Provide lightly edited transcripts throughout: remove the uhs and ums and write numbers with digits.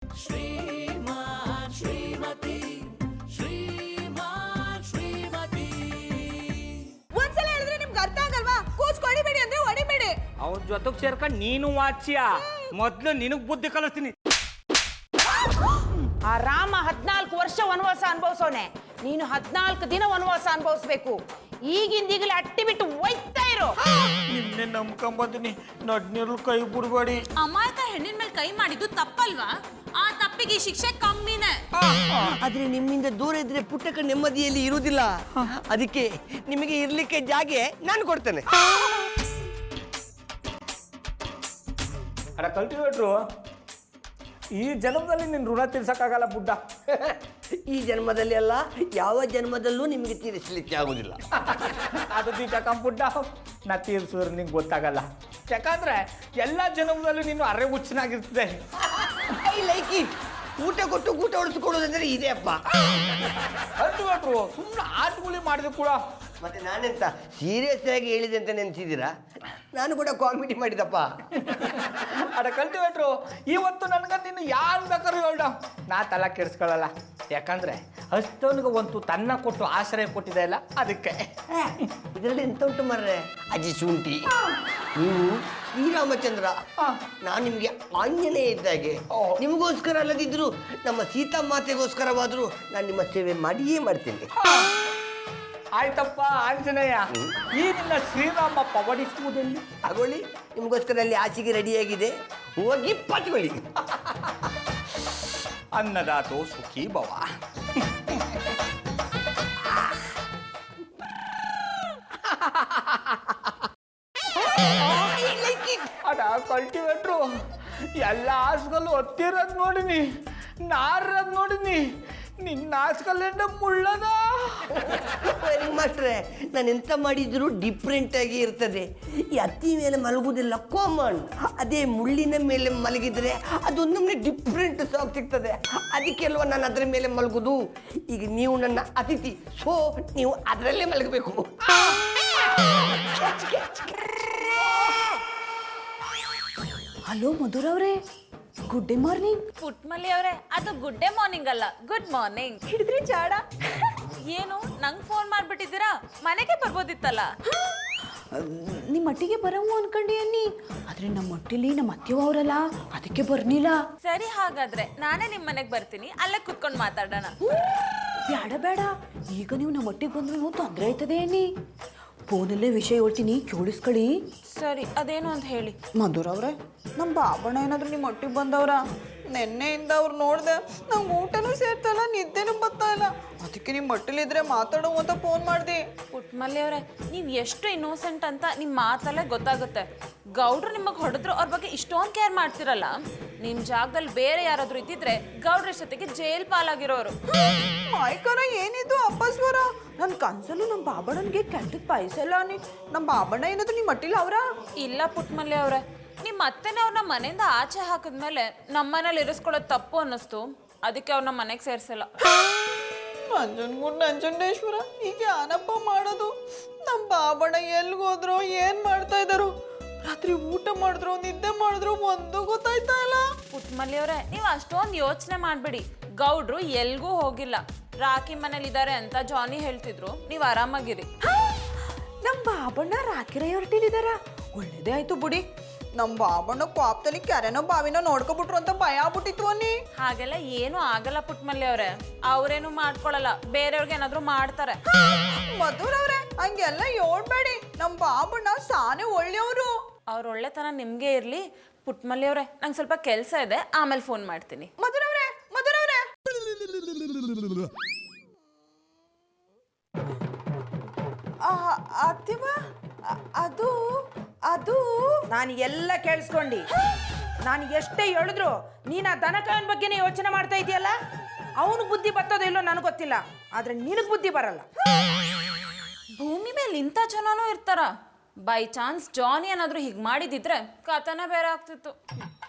ಶ್ರೀಮಾನ್ ಶ್ರೀಮತಿ ಶ್ರೀಮಾನ್ ಶ್ರೀಮತಿ. ಒಂದ್ಸಲ ಹೇಳಿದ್ರೆ ನಿಮ್ಗೆ ಅರ್ಥ ಆಗಲ್ವಾ? ಕೂಚ್ ಹೊಡಿಬೇಡಿ ಅಂದ್ರೆ ಹೊಡಿಬೇಡಿ. ಅವ್ರ ಜೊತೆಗೆ ಸೇರ್ಕೊಂಡು ನೀನು ವಾಚ್ಯ ಮೊದ್ಲು ನಿನಗ್ ಬುದ್ಧಿ ಕಲಿಸ್ತೀನಿ. ಆ ರಾಮ 14 ವರ್ಷ ವನವಾಸ ಅನುಭವಿಸೋನೆ, ನೀನು 14 ದಿನ ವನವಾಸ ಅನುಭವಿಸ್ಬೇಕು. ಈಗಿಂದೀಗಲೇ ಅಟ್ಟಿ ಬಿಟ್ಟು ಒಯ್ತಾ ಇರೋ. ನಿನ್ನೆ ನಂಬ್ಕೊಂಬಂದಿನಿ, ನಡ್ನೀರು ಕೈ ಬಿಡ್ಬೇಡಿ. ಅಮಾಯಕ ಹೆಣ್ಣಿನ ಮೇಲೆ ಕೈ ಮಾಡಿದ್ದು ತಪ್ಪಲ್ವಾ? ಆ ತಪ್ಪಿಗೆ ಈ ಶಿಕ್ಷೆ ಕಮ್ಮಿನೇ. ಆದ್ರೆ ನಿಮ್ಮಿಂದ ದೂರ ಇದ್ರೆ ಪುಟ್ಟಕ ನೆಮ್ಮದಿಯಲ್ಲಿ ಇರುವುದಿಲ್ಲ. ಅದಕ್ಕೆ ನಿಮಗೆ ಇರ್ಲಿಕ್ಕೆ ಜಾಗೆ ನಾನು ಕೊಡ್ತೇನೆ. ಅಡ ಕಲ್ಟಿವೇಟ್ರು, ಈ ಜನ್ಮದಲ್ಲಿ ನಿನ್ನ ಋಣ ತೀರ್ಸಕ್ಕಾಗಲ್ಲ ಬುಡ್ಡ. ಈ ಜನ್ಮದಲ್ಲಿ ಅಲ್ಲ, ಯಾವ ಜನ್ಮದಲ್ಲೂ ನಿಮಗೆ ತೀರಿಸಲಿಕ್ಕೆ ಆಗುದಿಲ್ಲ. ಅದು ಬುಡ್ಡ, ನಾ ತೀರ್ಸಿದ್ರೆ ನಿಂಗೆ ಗೊತ್ತಾಗಲ್ಲ. ಯಾಕಂದ್ರೆ ಎಲ್ಲ ಜನ್ಮದಲ್ಲೂ ನೀನು ಅರೆ ಹುಚ್ಚನಾಗಿರ್ತದೆ. I like it. ಊಟ ಕೊಟ್ಟು ಊಟ ಉಳಿಸ್ಕೊಳ್ಳೋದಂದ್ರೆ ಇದೆ ಅಪ್ಪ. ಕಲ್ಟಿವೇಟ್ರು ಸುಮ್ಮನೆ ಆಟಗುಳಿ ಮಾಡಿದ್ರು ಕೂಡ. ಮತ್ತೆ ನಾನೆಂತ ಸೀರಿಯಸ್ ಆಗಿ ಹೇಳಿದೆ ಅಂತ ನೆನ್ಸಿದ್ದೀರಾ? ನಾನು ಕೂಡ ಕಾಮಿಡಿ ಮಾಡಿದಪ್ಪ. ಅಡ ಕಲ್ಟಿವೇಟ್ರು, ಇವತ್ತು ನನಗೆ ನೀನು ಯಾರು ಬೇಕಾದ್ರೂ ಹೇಳ, ನಾ ತಲೆ ಕೆಡಿಸ್ಕೊಳ್ಳಲ್ಲ. ಯಾಕಂದ್ರೆ ಅಷ್ಟೊಂದಿಗೆ ಒಂದು ತನ್ನ ಕೊಟ್ಟು ಆಶ್ರಯ ಕೊಟ್ಟಿದೆ ಅಲ್ಲ, ಅದಕ್ಕೆ. ಇದರಲ್ಲಿ ಎಂತ ಉಂಟು ಮರ್ರೆ ಅಜ್ಜಿ ಶುಂಠಿ, ನೀವು ಶ್ರೀರಾಮಚಂದ್ರ, ನಾನು ನಿಮಗೆ ಆಂಜನೇಯ ಇದ್ದಾಗೆ. ನಿಮಗೋಸ್ಕರ ಅಲ್ಲದಿದ್ರು ನಮ್ಮ ಸೀತಾಮಾತೆಗೋಸ್ಕರವಾದರೂ ನಾನು ನಿಮ್ಮ ಸೇವೆ ಮಾಡಿಯೇ ಮಾಡ್ತೇನೆ. ಆಯ್ತಪ್ಪ ಆಂಜನೇಯ, ಈ ನಿನ್ನ ಶ್ರೀರಾಮ ಪವಡಿಸುವುದೆಲ್ಲಿ? ತಗೊಳ್ಳಿ, ನಿಮಗೋಸ್ಕರ ಅಲ್ಲಿ ಹಾಸಿಗೆ ರೆಡಿಯಾಗಿದೆ, ಹೋಗಿ ಪಟ್ಕೊಳ್ಳಿ. ಅನ್ನದಾತೋ ಸುಖೀ ಭವ. ಅಡ ಕಲ್ಟಿವೇಟ್ರು, ಎಲ್ಲ ಹಾಸ್ಗಲ್ಲು ಹೊತ್ತಿರೋದು ನೋಡಿನಿ, ನಾರದ್ ನೋಡಿನಿ. ನಿನ್ನ ಹಾಸ್ಗಲ್ಲೆಂಡ ಮುಳ್ಳದ. ಮಾಸ್ಟ್ರೆ, ನಾನು ಎಂತ ಮಾಡಿದ್ರು ಡಿಫ್ರೆಂಟ್ ಆಗಿ ಇರ್ತದೆ. ಈ ಹತ್ತಿ ಮೇಲೆ ಮಲಗುವುದಿಲ್ಲ ಕಾಮನ್, ಅದೇ ಮುಳ್ಳಿನ ಮೇಲೆ ಮಲಗಿದ್ರೆ ಅದೊಂದೊಮ್ಮೆ ಡಿಫ್ರೆಂಟ್ ಸಾಫ್ಟ್ ಸಿಗ್ತದೆ. ಅದಕ್ಕೆ ಅಲ್ವಾ ನಾನು ಅದರ ಮೇಲೆ ಮಲಗುದು. ಈಗ ನೀವು ನನ್ನ ಅತಿಥಿ, ಸೊ ನೀವು ಅದರಲ್ಲೇ ಮಲಗಬೇಕು. ಹಲೋ ಮಧುರ ಅವರೇ, ಗುಡ್ ಮಾರ್ನಿಂಗ್. ಪುಟ್ಮಲ್ಲಿ ಅವರೇ, ಅದು ಗುಡ್ ಡೇ ಮಾರ್ನಿಂಗ್ ಅಲ್ಲ, ಗುಡ್ ಮಾರ್ನಿಂಗ್. ಹಿಡಿದ್ರಿ ಚಾಡ. ಏನು ನಂಗೆ ಫೋನ್ ಮಾಡ್ಬಿಟ್ಟಿದ್ದೀರಾ? ಮನೆಗೆ ಬರ್ಬೋದಿತ್ತಲ್ಲ. ನಿಮ್ಮ ಮಟ್ಟಿಗೆ ಬರವು ಅನ್ಕೊಂಡಿ ಅನ್ನಿ, ಆದ್ರೆ ನಮ್ಮ ಮಟ್ಟಿಲಿ ನಮ್ಮ ಅತ್ತೆವ ಅವರಲ್ಲ, ಅದಕ್ಕೆ ಬರ್ನಿಲ್ಲ. ಸರಿ, ಹಾಗಾದ್ರೆ ನಾನೇ ನಿಮ್ಮ ಮನೆಗೆ ಬರ್ತೀನಿ, ಅಲ್ಲೇ ಕುತ್ಕೊಂಡು ಮಾತಾಡೋಣ. ಬೇಡ ಬೇಡ, ಈಗ ನೀವು ನಮ್ಮ ಮಟ್ಟಿಗೆ ಬಂದ್ರು ತೊಂದರೆ ಆಯ್ತದೆ ಅನ್ನಿ. ಫೋನಲ್ಲೇ ವಿಷಯ ಹೇಳ್ತೀನಿ, ಕೇಳಿಸ್ಕೊಳ್ಳಿ. ಸರಿ, ಅದೇನು ಅಂತ ಹೇಳಿ. ಮಧುರ ಅವ್ರೆ, ನಮ್ಮ ಬಾಬಣ್ಣ ಏನಾದ್ರು ನಿಮ್ಮ ಮಟ್ಟಿಗೆ ಬಂದವ್ರ? ನೆನ್ನೆಯಿಂದ ಅವ್ರು ನೋಡ್ದೆ, ನಂಗೆ ಊಟನೂ ಸೇರ್ತಾಯಿಲ್ಲ, ನಿದ್ದೆನೂ ಬರ್ತಾ ಇಲ್ಲ. ಅದಕ್ಕೆ ನಿಮ್ಮ ಮಟ್ಟಿಲಿದ್ರೆ ಮಾತಾಡೋ ಅಂತ ಫೋನ್ ಮಾಡ್ದೆ. ಪುಟ್ಮಲ್ಲಿ ಅವರೇ, ನೀವು ಎಷ್ಟು ಇನ್ನೋಸೆಂಟ್ ಅಂತ ನಿಮ್ಮ ಮಾತಲ್ಲೇ ಗೊತ್ತಾಗುತ್ತೆ. ಗೌಡ್ರು ನಿಮಗೆ ಹೊಡೆದ್ರು ಅವ್ರ ಬಗ್ಗೆ ಇಷ್ಟೊಂದು ಕೇರ್ ಮಾಡ್ತಿರಲ್ಲ. ನಿಮ್ಮ ಜಾಗದಲ್ಲಿ ಬೇರೆ ಯಾರಾದ್ರೂ ಇದ್ದಿದ್ರೆ ಗೌಡ್ರ ಜೊತೆಗೆ ಜೈಲ್ ಪಾಲಾಗಿರೋರು. ಮಾಯ್ಕರ ಏನಿದು ಅಪ್ಪಸ್ವರ? ನನ್ನ ಕನ್ಸಲ್ಲೂ ನಮ್ಮ ಬಾಬಣ್ಣನಿಗೆ ಕೆಟ್ಟಕ್ಕೆ ಪಾಯಿಸಲ್ಲ ಅನ್ನಿ. ನಮ್ಮ ಬಾಬಣ್ಣ ಏನಾದ್ರು ನಿಮ್ಮ ಮಟ್ಟಿಲ್ಲ ಅವರ? ಇಲ್ಲ ಪುಟ್ಮಲ್ಲಿ ಅವರೇ, ನಿಮ್ಮ ಅತ್ತೆನೇ ಅವ್ರನ್ನ ಮನೆಯಿಂದ ಆಚೆ ಹಾಕಿದ್ಮೇಲೆ ನಮ್ಮ ಮನೇಲಿ ಇರಿಸ್ಕೊಳ್ಳೋದು ತಪ್ಪು ಅನ್ನಿಸ್ತು. ಅದಕ್ಕೆ ಅವ್ರನ್ನ ಮನೆಗೆ ಸೇರಿಸಲ್ಲ. ನಂಜನಗೂಡು ನಂಜುಂಡೇಶ್ವರ, ಈಗ ಯಾನಪ್ಪ ಮಾಡೋದು? ನಮ್ಮ ಬಾಬಣ್ಣ ಎಲ್ಗೋದ್ರು, ಏನು ಮಾಡ್ತಾ ಇದ್ದಾರೋ? ರಾತ್ರಿ ಊಟ ಮಾಡಿದ್ರು, ನಿದ್ದೆ ಮಾಡಿದ್ರು, ಒಂದು ಗೊತ್ತಾಯ್ತಾ ಇಲ್ಲ. ಪುಟ್ಮಲ್ಲಿ ಅವರೇ, ನೀವು ಅಷ್ಟೊಂದು ಯೋಚನೆ ಮಾಡಬೇಡಿ. ಗೌಡ್ರು ಎಲ್ಗೂ ಹೋಗಿಲ್ಲ, ರಾಖಿ ಮನೇಲಿ ಇದ್ದಾರೆ ಅಂತ ಜಾನಿ ಹೇಳ್ತಿದ್ರು. ನೀವು ಆರಾಮಾಗಿರಿ. ನಮ್ಮ ಬಾಬಣ್ಣ ರಾಕಿರೈ ಹೊರಟಿದ್ದಾರ? ಒಳ್ಳೇದೇ ಆಯ್ತು ಬಿಡಿ. ನಮ್ಮ ಬಾಬಣ್ಣ ಕೋಪದಲ್ಲಿ ಕೆರೆನೋ ಬಾವಿನೋ ನೋಡ್ಕೊಬಿಟ್ರು ಅಂತ ಭಯ ಆಗ್ಬಿಟ್ಟಿತ್ತು ಅನ್ನಿ. ಹಾಗೆಲ್ಲ ಏನು ಆಗಲ್ಲ ಪುಟ್ಮಲ್ಲಿ ಅವರೇ, ಅವ್ರೇನು ಮಾಡ್ಕೊಳಲ್ಲ, ಬೇರೆಯವ್ರಿಗೆ ಏನಾದ್ರು ಮಾಡ್ತಾರೆ. ಮಧುರ ಅವ್ರೆ, ಹಂಗೆಲ್ಲ ಹೇಳ್ಬೇಡಿ. ನಮ್ಮ ಬಾಬಣ್ಣ ಸಾನೆ ಒಳ್ಳೆಯವರು. ಅವ್ರ ಒಳ್ಳೆತನ ನಿಮ್ಗೆ ಇರ್ಲಿ. ಪುಟ್ಮಲ್ಲಿ ಅವರೇ, ನಂಗೆ ಸ್ವಲ್ಪ ಕೆಲಸ ಇದೆ, ಆಮೇಲೆ ಫೋನ್ ಮಾಡ್ತೀನಿ. ಮಧುರ ಅವ್ರೆ, ಮಧುರ ಅವ್ರೆ. ಅತ್ತಿವ, ಅದು ಅದು ನಾನು ಎಲ್ಲ ಕೇಳಿಸ್ಕೊಂಡಿ. ನಾನು ಎಷ್ಟೇ ಹೇಳಿದ್ರು ನೀನು ಆ ದನಕಾಯನ ಬಗ್ಗೆನೇ ಯೋಚನೆ ಮಾಡ್ತಾ ಇದೆಯಲ್ಲ. ಅವನು ಬುದ್ಧಿ ಬರ್ತದೋ ಇಲ್ಲೋ ನನಗೆ ಗೊತ್ತಿಲ್ಲ, ಆದ್ರೆ ನಿನಗೆ ಬುದ್ಧಿ ಬರಲ್ಲ. ಭೂಮಿ ಮೇಲೆ ಇಂಥ ಜನನೂ ಇರ್ತಾರ? ಬೈ ಚಾನ್ಸ್ ಜಾನಿ ಏನಾದ್ರು ಹೀಗೆ ಮಾಡಿದಿದ್ರೆ ಕಥನ ಬೇರೆ ಆಗ್ತಿತ್ತು.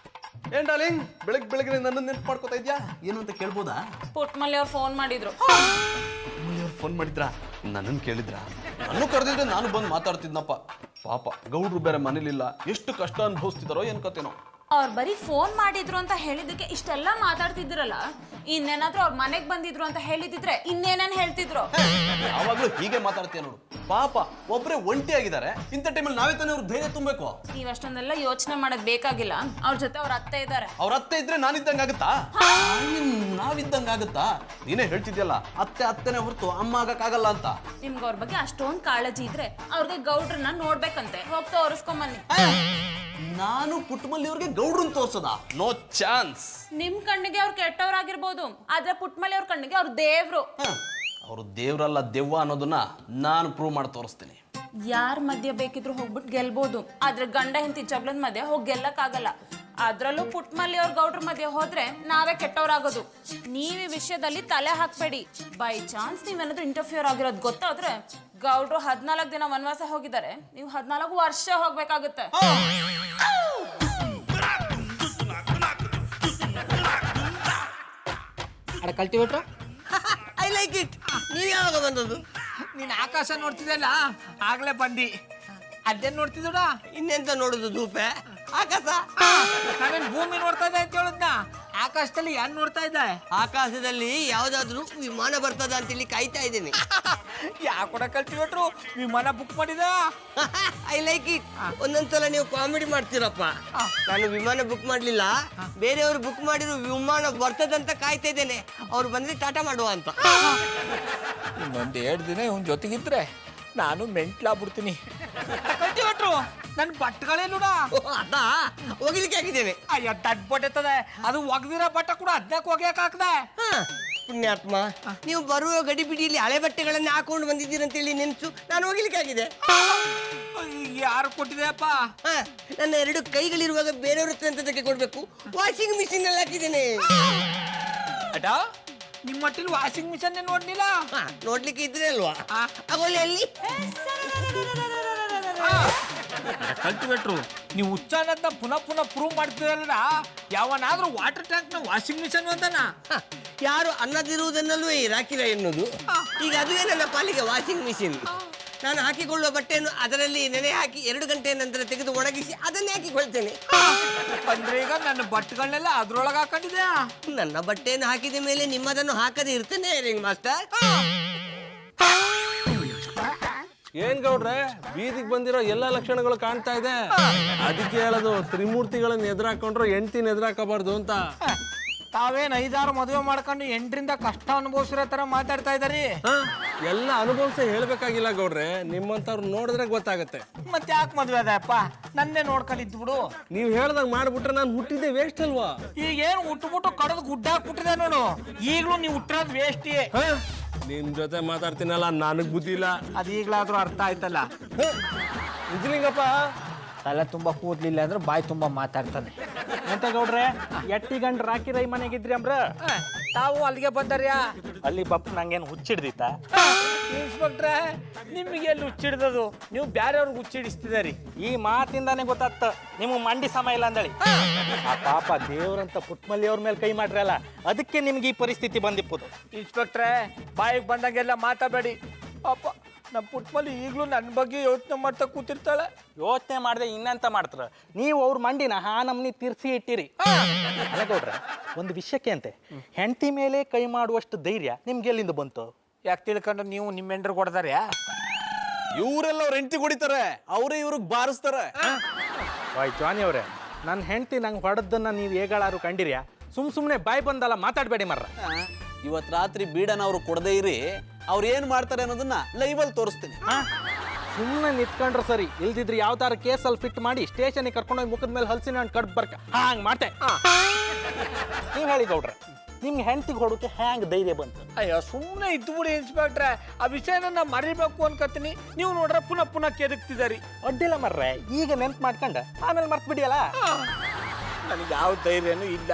ಏನ್ ಡಾರ್ಲಿಂಗ್, ಬೆಳಗ್ಗೆ ನನ್ನ ನೆನ್ಪು ಮಾಡ್ಕೋತಾ ಇದ್ಯಾ? ಏನು ಅಂತ ಕೇಳ್ಬೋದಾ? ಪುಟ್ಮಲ್ಲಿ ಅವ್ರು ಫೋನ್ ಮಾಡಿದ್ರು. ಫೋನ್ ಮಾಡಿದ್ರಾ? ನನ್ನನ್ನು ಕೇಳಿದ್ರಾ? ನಾನು ಕರೆದಿದ್ರೆ ನಾನು ಬಂದು ಮಾತಾಡ್ತಿದ್ನಪ್ಪ. ಪಾಪ ಗೌಡ್ರು ಬೇರೆ ಮನೇಲಿಲ್ಲ, ಎಷ್ಟು ಕಷ್ಟ ಅನುಭವಿಸ್ತಿದಾರೋ ಏನ್ ಕತೆನೋ. ಅವ್ರು ಬರೀ ಫೋನ್ ಮಾಡಿದ್ರು ಅಂತ ಹೇಳಿದಕ್ಕೆ ಇಷ್ಟೆಲ್ಲ ಮಾತಾಡ್ತಿದ್ರಲ್ಲ, ಇನ್ನೇನಾದ್ರೂ ಅವ್ರ ಮನೆಗೆ ಬಂದಿದ್ರು ಅಂತ ಹೇಳಿದಿದ್ರೆ ಇನ್ನೇನೇನ್ ಹೇಳ್ತಿದ್ರು? ಯಾವಾಗ್ಲೂ ಹೀಗೆ ಮಾತಾಡ್ತೀಯ ನೋಡು. ಪಾಪ ಒಬ್ರೇ ಒಂಟಿ ಆಗಿದ್ದಾರೆ, ಇಂಥ ಟೈಮಲ್ಲಿ ನಾವೇ ತಾನೇ ಅವ್ರ ಧೈರ್ಯ ತುಂಬಬೇಕು. ನೀವ್ ಅಷ್ಟೊಂದೆಲ್ಲ ಯೋಚನೆ ಮಾಡೋದ್ ಬೇಕಾಗಿಲ್ಲ. ಅವ್ರ ಜೊತೆ ಅವ್ರ ಅತ್ತೆ ಇದ್ದಾರೆ. ಅವ್ರ ಅತ್ತೆ ಇದ್ರೆ ನಾನಿದ್ದಂಗ ಆಗುತ್ತಾ? ನಾವಿದ್ದಂಗ ಆಗುತ್ತಾ? ನೀನೇ ಹೇಳ್ತಿದ್ಯಲ್ಲ, ಅತ್ತೆನೇ ಹೊರತು ಅಮ್ಮ ಆಗಕ್ಕಾಗಲ್ಲ ಅಂತ. ನಿಮ್ಗೆ ಅವ್ರ ಬಗ್ಗೆ ಅಷ್ಟೊಂದ್ ಕಾಳಜಿ ಇದ್ರೆ ಅವ್ರಿಗೆ ಗೌಡ್ರನ್ನ ನೋಡ್ಬೇಕಂತೆ, ಹೋಗಿ ತೋರಿಸ್ಕೊಂಬನ್ನಿ. ನಾನು ಪುಟ್ಟಮಲ್ಲಿ ಅವ್ರಿಗೆ ಗೌಡ್ರನ್ ತೋರ್ಸದ? No chance. ನಿಮ್ ಕಣ್ಣಿಗೆ ಅವ್ರು ಕೆಟ್ಟವ್ರಾಗಿರ್ಬೋದು, ಆದ್ರೆ ಪುಟ್ಮಲಿ ಅವ್ರ ಕಣ್ಣಿಗೆ ಅವ್ರ ದೇವ್ರು. ಅವರು ದೇವ್ರಲ್ಲ ದೆವ್ವ ಅನ್ನೋದನ್ನ ನಾನು ಪ್ರೂವ್ ಮಾಡಿ ತೋರಿಸ್ತೀನಿ. ಯಾರ ಮಧ್ಯೆ ಬೇಕಿದ್ರು ಹೋಗ್ಬಿಟ್ಟು ಗೆಲ್ಬೋದು, ಆದ್ರೆ ಗಂಡ ಹೆಂಡತಿ ಜಗಳದ ಮಧ್ಯೆ ಹೋಗಿ ಗೆಲ್ಲಕ್ಕಾಗಲ್ಲ. ಅದ್ರಲ್ಲೂ ಪುಟ್ಮಲ್ಲಿ ಅವ್ರ ಗೌಡ್ರ ಮಧ್ಯೆ ಹೋದ್ರೆ ನಾವೇ ಕೆಟ್ಟವ್ರಾಗೋದು. ನೀವ್ ಈ ವಿಷಯದಲ್ಲಿ ತಲೆ ಹಾಕ್ಬೇಡಿ. ಬೈ ಚಾನ್ಸ್ ನೀವೇನಾದ್ರೂ ಇಂಟರ್ಫಿಯರ್ ಆಗಿರೋದು ಗೊತ್ತಾದ್ರೆ ಗೌಡ್ರು 14 ದಿನ ವನವಾಸ ಹೋಗಿದ್ದಾರೆ, ನೀವು 14 ವರ್ಷ ಹೋಗ್ಬೇಕಾಗುತ್ತೆ. ಅಡ ಕಲ್ಟಿವೇಟ್ರು, ಐ ಲೈಕ್ ಇಟ್. ನೀವು ಯಾವಾಗ ಬಂದದ್ದು? ನೀನು ಆಕಾಶ ನೋಡ್ತಿದ್ದಲ್ಲ, ಆಗ್ಲೇ ಬಂದಿ. ಅದೇನ್ ನೋಡ್ತಿದ್ದೋಡ? ಇನ್ನೆಂತ ನೋಡುದು ಧೂಪೆ? ಆಕಾಶ. ನಾವೇನ್ ಭೂಮಿ ನೋಡ್ತಾ ಇದ್ದೆ ಅಂತ ಹೇಳಿದ್ನ? ಆಕಾಶದಲ್ಲಿ ಏನ್ ನೋಡ್ತಾ ಇದ್ದೆ? ಆಕಾಶದಲ್ಲಿ ಯಾವ್ದಾದ್ರು ವಿಮಾನ ಬರ್ತದ ಅಂತೇಳಿ ಕಾಯ್ತಾ ಇದ್ದೇನೆ. ಯಾಕೊಡ ಕಲ್ಟಿವೇಟ್ರು, ವಿಮಾನ ಬುಕ್ ಮಾಡಿದ? I like it. ಒಂದೊಂದ್ಸಲ ನೀವು ಕಾಮಿಡಿ ಮಾಡ್ತೀರಪ್ಪ. ನಾನು ವಿಮಾನ ಬುಕ್ ಮಾಡ್ಲಿಲ್ಲ, ಬೇರೆಯವರು ಬುಕ್ ಮಾಡಿರೋ ವಿಮಾನ ಬರ್ತದಂತ ಕಾಯ್ತಾ ಇದ್ದೇನೆ. ಅವ್ರು ಬಂದ್ರೆ ಟಾಟಾ ಮಾಡುವ ಅಂತ. ಇನ್ನೊಂದು 2 ದಿನ ಇವನ್ ಜೊತೆಗಿದ್ರೆ ನಾನು ಮೆಂಟ್ಲಾಗ್ಬಿಡ್ತೀನಿ. ಕಲ್ಟಿವೇಟ್ರು, ನನ್ನ ಬಟ್ಟೆಗಳೇ ನೋಡ. ಅದಾ ಹೋಗ್ಲಿಕ್ಕೆ ಆಗಿದ್ದೇನೆ. ಅಯ್ಯೋ ದಡ್ ಬಟ್ಟೆತದೆ, ಅದು ಒಗ್ದಿರೋ ಬಟ್ಟೆ ಕೂಡ ಅದಕ್ಕೆ ಒಗ್ಯಾಕ ಹಾಕ್ದೆ. ಪುಣ್ಯಾತ್ಮ, ನೀವು ಬರುವ ಗಡಿಬಿಡಿಯಲ್ಲಿ ಹಳೆ ಬಟ್ಟೆಗಳನ್ನ ಹಾಕೊಂಡು ಬಂದಿದ್ದೀರಂತೇಳಿ ನೆನ್ಸು ನಾನು ಹೋಗ್ಲಿಕ್ಕೆ ಆಗಿದೆ. ಯಾರು ಕೊಟ್ಟಿದೆಯಪ್ಪ? ನನ್ನ 2 ಕೈಗಳಿರುವಾಗ ಬೇರೆಯವ್ರ ಹತ್ರ ಎಂತದಕ್ಕೆ ಕೊಡ್ಬೇಕು? ವಾಷಿಂಗ್ ಮಿಷಿನ್ ಅಲ್ಲಿ ಹಾಕಿದ್ದೇನೆ. ಅಡ ನಿಮ್ಮ ಮಟ್ಟಿನ ವಾಷಿಂಗ್ ಮಿಷನ್ ನೋಡ್ಲಿಲ್ಲ? ನೋಡ್ಲಿಕ್ಕೆ ಇದ್ರೆ ಅಲ್ವಾ? ಆಗೋಲಿ ಅಲ್ಲಿ ಕಲ್ಟಿವೇಟ್ರು, ನೀವು ಹುಚ್ಚ ಅನ್ನೋದನ್ನ ಪುನಃ ಪುನಃ ಪ್ರೂವ್ ಮಾಡ್ತೀರಲ್ಲ. ಯಾವನಾದ್ರೂ ವಾಟರ್ ಟ್ಯಾಂಕ್ ನ ವಾಷಿಂಗ್ ಮಿಷನ್ ಅಂತಾನ? ಯಾರು ಅನ್ನದಿರುವುದನ್ನಲ್ವೇ ರಾಕಿರ ಎನ್ನುವುದು. ಈಗ ಅದುವೇ ನನ್ನ ಪಾಲಿಗೆ ವಾಷಿಂಗ್ ಮಿಷಿನ್. ನಾನು ಹಾಕಿಕೊಳ್ಳುವ ಬಟ್ಟೆಯನ್ನು ಅದರಲ್ಲಿ ನೆನೆ ಹಾಕಿ 2 ಗಂಟೆಯ ನಂತರ ತೆಗೆದು ಒಣಗಿಸಿ ಅದನ್ನೇ ಹಾಕಿಕೊಳ್ತೇನೆ. ಅಂದ್ರೆ ಈಗ ನನ್ನ ಬಟ್ಟೆಗಳನ್ನೆಲ್ಲ ಅದ್ರೊಳಗೆ ಹಾಕೊಂಡಿದ್ಯಾ? ನನ್ನ ಬಟ್ಟೆಯನ್ನು ಹಾಕಿದ ಮೇಲೆ ನಿಮ್ಮದನ್ನು ಹಾಕದೆ ಇರ್ತೇನೆ ರಿಂಗ್ ಮಾಸ್ಟರ್. ಏನ್ ಗೌಡ್ರೆ, ಬೀದಿಗೆ ಬಂದಿರೋ ಎಲ್ಲ ಲಕ್ಷಣಗಳು ಕಾಣ್ತಾ ಇದೆ. ಅದಕ್ಕೆ ಹೇಳೋದು, ತ್ರಿಮೂರ್ತಿಗಳನ್ನ ಎದುರಾಕೊಂಡ್ರು ಹೆಂಡ್ತಿನ ಎದುರಾಕಬಾರ್ದು ಅಂತ. ತಾವೇನ್ 5-6 ಮದುವೆ ಮಾಡ್ಕೊಂಡು 8ರಿಂದ ಕಷ್ಟ ಅನುಭವಿಸಿರೋ ತರ ಮಾತಾಡ್ತಾ ಇದಾರಿ. ಎಲ್ಲ ಅನುಭವಿಸಿ ಹೇಳ್ಬೇಕಾಗಿಲ್ಲ ಗೌಡ್ರೆ, ನಿಮ್ಮಂತವ್ರು ನೋಡಿದ್ರೆ ಗೊತ್ತಾಗತ್ತೆ. ಮತ್ತೆ ಯಾಕೆ ಮದುವೆ ಅದಪ್ಪ? ನನ್ನೇ ನೋಡ್ಕೊಂಡಿದ್ದು ಬಿಡು. ನೀವ್ ಹೇಳ್ದಾಗ ಮಾಡ್ಬಿಟ್ರೆ ನಾನು ಹುಟ್ಟಿದ್ದೆ ವೇಸ್ಟ್ ಅಲ್ವಾ? ಈಗ ಏನು ಹುಟ್ಟುಬಿಟ್ಟು ಕಡದು ಗುಡ್ಡ ಹಾಕ್ಬಿಟ್ಟಿದೆ ನೋಡು. ಈಗಲೂ ನೀವು ಹುಟ್ಟಿರೋದು ವೇಸ್ಟಿ. ನಿಮ್ ಜೊತೆ ಮಾತಾಡ್ತೀನಲ್ಲ, ನನಗ್ ಬುದ್ಧಿ ಇಲ್ಲ. ಅದು ಈಗಲಾದ್ರೂ ಅರ್ಥ ಆಯ್ತಲ್ಲ. ನಿಜಲಿಂಗಪ್ಪ, ತಲೆ ತುಂಬಾ ಕೂದ್ಲಿಲ್ಲ ಅಂದ್ರೆ ಬಾಯಿ ತುಂಬಾ ಮಾತಾಡ್ತಾನೆ. ಎಂತ ಗೌಡ್ರೆ, ಎಟ್ಟಿ ಗಂಟು ರಾಕಿ ರೈ ಮನೆಗಿದ್ರಿ ಅಂಬ್ರ? ತಾವು ಅಲ್ಲಿಗೆ ಬಂದಾರ್ಯಾ? ಅಲ್ಲಿ ಬಪ್ ನಂಗೇನು ಹುಚ್ಚಿಡ್ದಿತ್ತ? ಇನ್ಸ್ಪೆಕ್ಟ್ರೆ, ನಿಮಗೆ ಎಲ್ಲಿ ಹುಚ್ಚಿಡ್ದದು? ನೀವು ಬ್ಯಾರೆಯವ್ರಿಗೆ ಹುಚ್ಚಿಡಿಸ್ತಿದಾರಿ. ಈ ಮಾತಿಂದಾನೆ ಗೊತ್ತಾಗ್ತ ನಿಮ್ಗೆ ಮಂಡಿ ಸಮ ಇಲ್ಲ ಅಂದಳಿ. ಆ ಪಾಪ ದೇವ್ರಂತ ಪುಟ್ಮಲ್ಲಿ ಅವ್ರ ಮೇಲೆ ಕೈ ಮಾಡ್ರಲ್ಲ, ಅದಕ್ಕೆ ನಿಮ್ಗೆ ಈ ಪರಿಸ್ಥಿತಿ ಬಂದಿಪ್ಪದು. ಇನ್ಸ್ಪೆಕ್ಟ್ರೆ, ಬಾಯಿಗೆ ಬಂದಂಗೆಲ್ಲ ಮಾತಾಡಬೇಡಿ. ಅಪ್ಪ, ನಮ್ಮ ಪುಟ್ಮಲ್ಲಿ ಈಗಲೂ ನನ್ನ ಬಗ್ಗೆ ಯೋಚನೆ ಮಾಡ್ತಾ ಕೂತಿರ್ತಾಳೆ. ಯೋಚನೆ ಮಾಡದೆ ಇನ್ನಂತ ಮಾಡ್ತಾರ ನೀವು? ಅವ್ರ ಮಂಡಿನ ನಮ್ನಿ ತಿರ್ಸಿ ಇಟ್ಟಿರಿ. ಅಲ್ಲ ಗೌಡ್ರೆ, ಒಂದು ವಿಷಯಕ್ಕೆ ಅಂತೆ, ಹೆಂಡತಿ ಮೇಲೆ ಕೈ ಮಾಡುವಷ್ಟು ಧೈರ್ಯ ನಿಮ್ಗೆ ಎಲ್ಲಿಂದ ಬಂತು? ಯಾಕೆ ತಿಳ್ಕೊಂಡು ನೀವು ನಿಮ್ಮ ಹೆಂಡ್ರಿಗೆ ಕೊಡ್ದಾರ್ಯಾ? ಇವರೆಲ್ಲ ಅವ್ರ ಹೆಂಡತಿ ಹೊಡಿತಾರೆ, ಅವರೇ ಇವ್ರಿಗೆ ಬಾರಿಸ್ತಾರೆ. ವಾಯ್ ಜಾನಿ ಅವರೇ, ನನ್ನ ಹೆಂಡತಿ ನಂಗೆ ಹೊಡೆದನ್ನ ನೀವು ಹೇಗಾಳಾರು ಕಂಡಿರ್ಯಾ? ಸುಮ್ಮನೆ ಬಾಯ್ ಬಂದಲ್ಲ ಮಾತಾಡಬೇಡಿ ಮರ್ರ. ಇವತ್ತು ರಾತ್ರಿ ಬೀಡನ ಅವ್ರು ಕೊಡದೇ ಇರಿ, ಅವ್ರು ಏನ್ ಮಾಡ್ತಾರೆ ಅನ್ನೋದನ್ನ ಲೈವಲ್ಲಿ ತೋರಿಸ್ತೀನಿ. ಸುಮ್ಮನೆ ನಿಂತ್ಕೊಂಡ್ರೆ ಸರಿ, ಇಲ್ದಿದ್ರೆ ಯಾವ ತರ ಕೇಸಲ್ಲಿ ಫಿಟ್ ಮಾಡಿ ಸ್ಟೇಷನ್ಗೆ ಕರ್ಕೊಂಡೋಗಿ ಮುಖದ ಮೇಲೆ ಹಲ್ಸಿನ ಹಣ್ಣು ಕಡ್ ಬರ್ಕ ಹಂಗೆ ಮಾಡ್ತೆ. ನೀವು ಹೇಳಿ ಗೌಡ್ರೆ, ನಿಮ್ಗೆ ಹೆಂಡತಿಗೆ ಹೊಡೋಕೆ ಹ್ಯಾಂಗ್ ಧೈರ್ಯ ಬಂತು? ಅಯ್ಯೋ, ಸುಮ್ಮನೆ ಇದ್ದು ಬಿಡಿ ಇನ್ಸ್ಪೆಕ್ಟ್ರೆ. ಆ ವಿಷಯನ ನಾ ಮರಿಬೇಕು ಅನ್ಕತ್ತೀನಿ. ನೀವು ನೋಡ್ರೆ ಪುನಃ ಪುನಃ ಕೆದಕ್ತಿದಾರಿ. ಅಡ್ಡಿಲ್ಲ ಮರ್ರೆ, ಈಗ ನೆನ್ಪು ಮಾಡ್ಕೊಂಡ ಆಮೇಲೆ ಮರ್ತು ಬಿಡಿಯಲ್ಲ. ನನಗೆ ಯಾವ ಧೈರ್ಯನೂ ಇಲ್ಲ.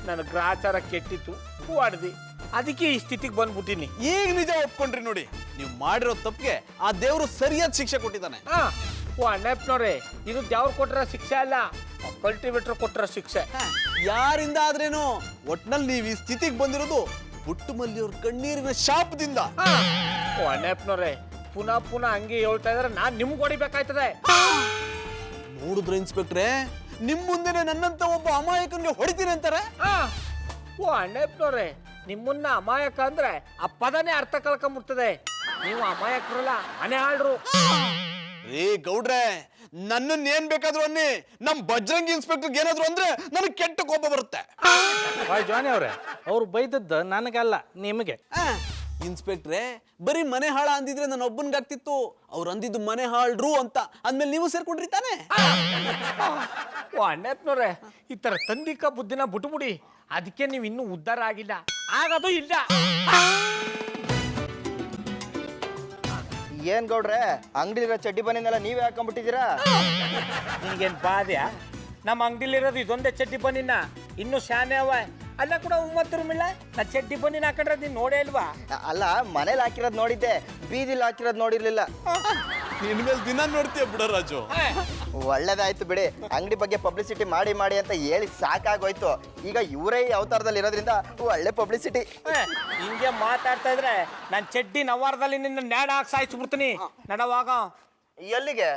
ನನ್ನ ಗ್ರಾಚಾರ ಕೆಟ್ಟಿತ್ತು, ಹೊಡ್ದಿ, ಅದಕ್ಕೆ ಈ ಸ್ಥಿತಿಗೆ ಬಂದ್ಬಿಟ್ಟಿನಿ. ಈಗ ನಿಜ ಒಪ್ಕೊಂಡ್ರಿ ನೋಡಿ, ನೀವು ಮಾಡಿರೋ ತಪ್ಪಿಗೆ ಆ ದೇವ್ರು ಸರಿಯಾದ ಶಿಕ್ಷೆ ಕೊಟ್ಟಿದ್ದಾನೆ. ಅಣ್ಣಪ್ಪನವ್ರೆ, ಇದು ದೇವ್ರು ಕೊಟ್ಟಿರೋ ಶಿಕ್ಷೆ ಅಲ್ಲ, ಕಲ್ಟಿವೇಟರ್ ಕೊಟ್ಟಿರೋ ಶಿಕ್ಷೆ. ಯಾರಿಂದ ಆದ್ರೇನು, ಒಟ್ನಲ್ಲಿ ನೀವು ಈ ಸ್ಥಿತಿಗೆ ಬಂದಿರೋದು ಪುಟ್ಟಮಲ್ಲಿ ಅವ್ರ ಕಣ್ಣೀರಿನ ಶಾಪದಿಂದ. ಅಣ್ಣಪ್ಪನವ್ರೆ, ಪುನಃ ಹಂಗೆ ಹೇಳ್ತಾ ಇದ್ರೆ ನಾನ್ ನಿಮ್ಗೆ ಹೊಡಿಬೇಕಾಯ್ತದೆ. ನೋಡಿದ್ರೆ ಇನ್ಸ್ಪೆಕ್ಟ್ರೆ, ನಿಮ್ ಮುಂದೆನೆ ನನ್ನಂತ ಒಬ್ಬ ಅಮಾಯಕನ್ಗೆ ಹೊಡಿತೀನಿ ಅಂತಾರೆ. ಓ ಅಣ್ಣಪ್ಪನವ್ರೆ, ನಿಮ್ಮನ್ನ ಅಮಾಯಕ ಅಂದ್ರೆ ಆ ಪದನೇ ಅರ್ಥ ಕಳ್ಕೊಂಬಿಡ್ತದೆ. ನೀವು ಅಮಾಯಕರಲ್ಲ, ಮನೆ ಆಳ್ರು. ಏ ಗೌಡ್ರೆ, ನನ್ನನ್ನ ಏನ್ ಬೇಕಾದ್ರು ಅನ್ನಿ, ನಮ್ ಬಜರಂಗಿ ಇನ್ಸ್ಪೆಕ್ಟರ್ ಏನಾದ್ರು ಅಂದ್ರೆ ನನಗೆ ಕೆಟ್ಟ ಕೋಪ ಬರುತ್ತೆ. ಜಾನಿ ಅವ್ರೆ, ಅವ್ರು ಬೈದದ್ದು ನನಗಲ್ಲ, ನಿಮಗೆ. ಇನ್ಸ್ಪೆಕ್ಟ್ರೆ, ಬರೀ ಮನೆ ಹಾಳ ಅಂದಿದ್ರೆ ನನ್ನ ಒಬ್ಬನ್ಗಾಗ್ತಿತ್ತು. ಅವ್ರು ಅಂದಿದ್ದು ಮನೆ ಹಾಳ್ರು ಅಂತ ಅಂದ್ಮೇಲೆ ನೀವು ಸೇರ್ಕೊಂಡ್ರಿ ತಾನೆ. ಓ ಅಣ್ಣಪ್ಪನವ್ರೆ, ಈ ತರ ತಂದಿಕ ಬುದ್ಧಿನ ಬಿಟ್ಬಿಡಿ. ಅದಕ್ಕೆ ನೀವು ಇನ್ನೂ ಉದ್ಧಾರ ಆಗಿಲ್ಲ, ಆಗೋದು ಇಲ್ಲ. ಏನ್ ಗೌಡ್ರೆ, ಅಂಗಡಿಲಿರೋ ಚಡ್ಡಿ ಬನ್ನಿನೆಲ್ಲ ನೀವೇ ಹಾಕೊಂಡ್ಬಿಟ್ಟಿದ್ದೀರಾ? ನಿನ್ಗೇನ್ ಬಾದ್ಯಾ? ನಮ್ಮ ಅಂಗಡಿಲಿರೋದು ಇದೊಂದೇ ಚಡ್ಡಿ ಬನ್ನಿನ, ಇನ್ನು ಶಾನೆ ಅವ. ಅಲ್ಲ ಕೂಡ 9 ರೂಮಿಲ್ಲ, ನಾ ಚಡ್ಡಿ ಬನ್ನಿನ ಹಾಕೊಂಡ್ರೆ ನೀನ್ ನೋಡೇ ಇಲ್ವಾ? ಅಲ್ಲ, ಮನೇಲಿ ಹಾಕಿರೋದು ನೋಡಿದ್ದೆ, ಬೀದಿಲಿ ಹಾಕಿರೋದು ನೋಡಿರ್ಲಿಲ್ಲ. ನಿನ್ ಮೇಲೆ ದಿನ ನೋಡ್ತೀಯ ಬಿಡ ರಾಜು. ಒಳ್ಳೇದಾಯ್ತು ಬಿಡಿ, ಅಂಗಡಿ ಬಗ್ಗೆ ಪಬ್ಲಿಸಿಟಿ ಮಾಡಿ ಮಾಡಿ ಅಂತ ಹೇಳಿ ಸಾಕಾಗೋಯ್ತು. ಈಗ ಇವರೇ ಈ ಅವತಾರದಲ್ಲಿ ಇರೋದ್ರಿಂದ ಒಳ್ಳೆ ಪಬ್ಲಿಸಿಟಿ. ಹಿಂಗೆ ಮಾತಾಡ್ತಾ ಇದ್ರೆ ನಾನ್ ಚಡ್ಡಿ ನವಾರದಲ್ಲಿ ನಿನ್ನ ನ್ಯಾಡ ಹಾಕಿ ಸಾಯಿಸ್ಬಿಡ್ತೀನಿ. ನಡವಾಗ ಎಲ್ಲಿಗೆ?